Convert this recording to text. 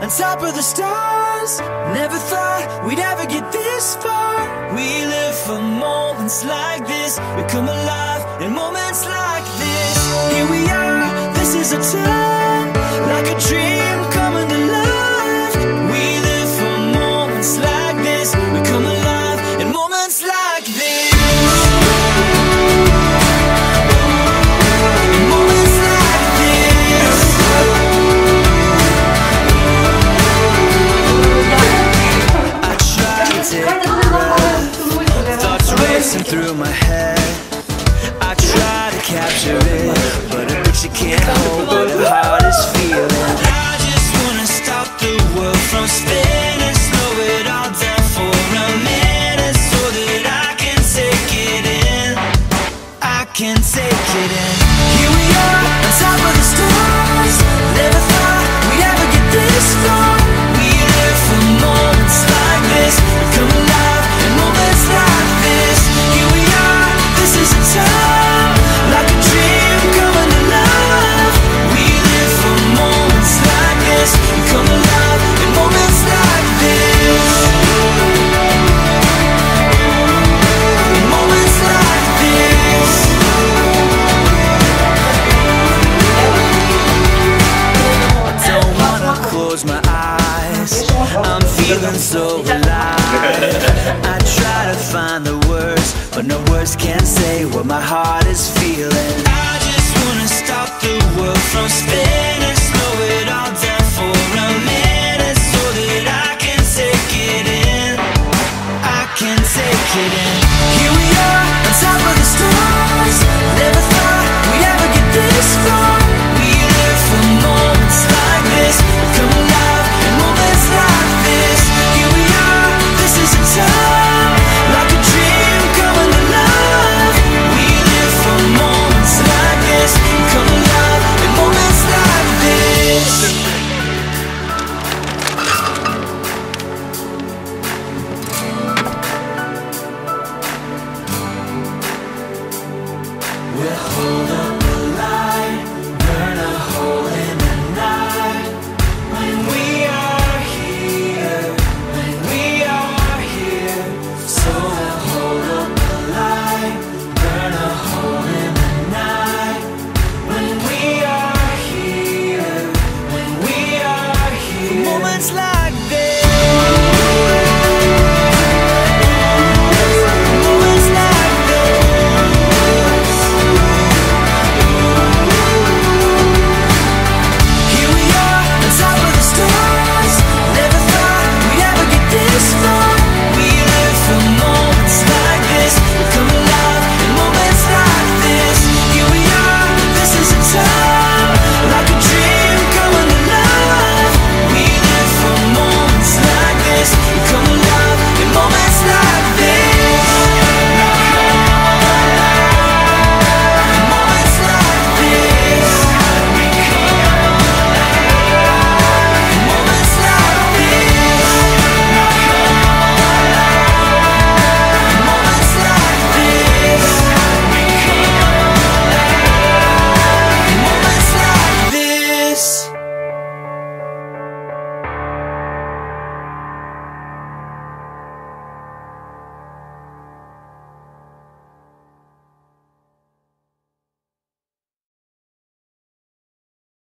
on top of the stars. Never thought we'd ever get this far. We live for moments like this. We come alive in moments like this. Here we are, this is a time, like a dream coming to life. We live for moments like this. We come alive in moments like this. Moments like this. I try to take a breath, thoughts racing through my head. I try to capture it, but a picture can't hold what the heart is feeling. I just wanna stop the world from spinning, slow it all down for a minute, so that I can take it in. I can take it in. Here we are, on top of the stars. Never thought we'd ever get this far. We live for moments like this. We come alive in moments like this. Here we are, this is a time, like a dream coming to life. We live for moments like this. We come alive in moments like this. In moments like this. Don't wanna close my eyes, I'm feeling so alive. I try to find the words, but no words can say what my heart is feeling. I just wanna stop the world from spinning.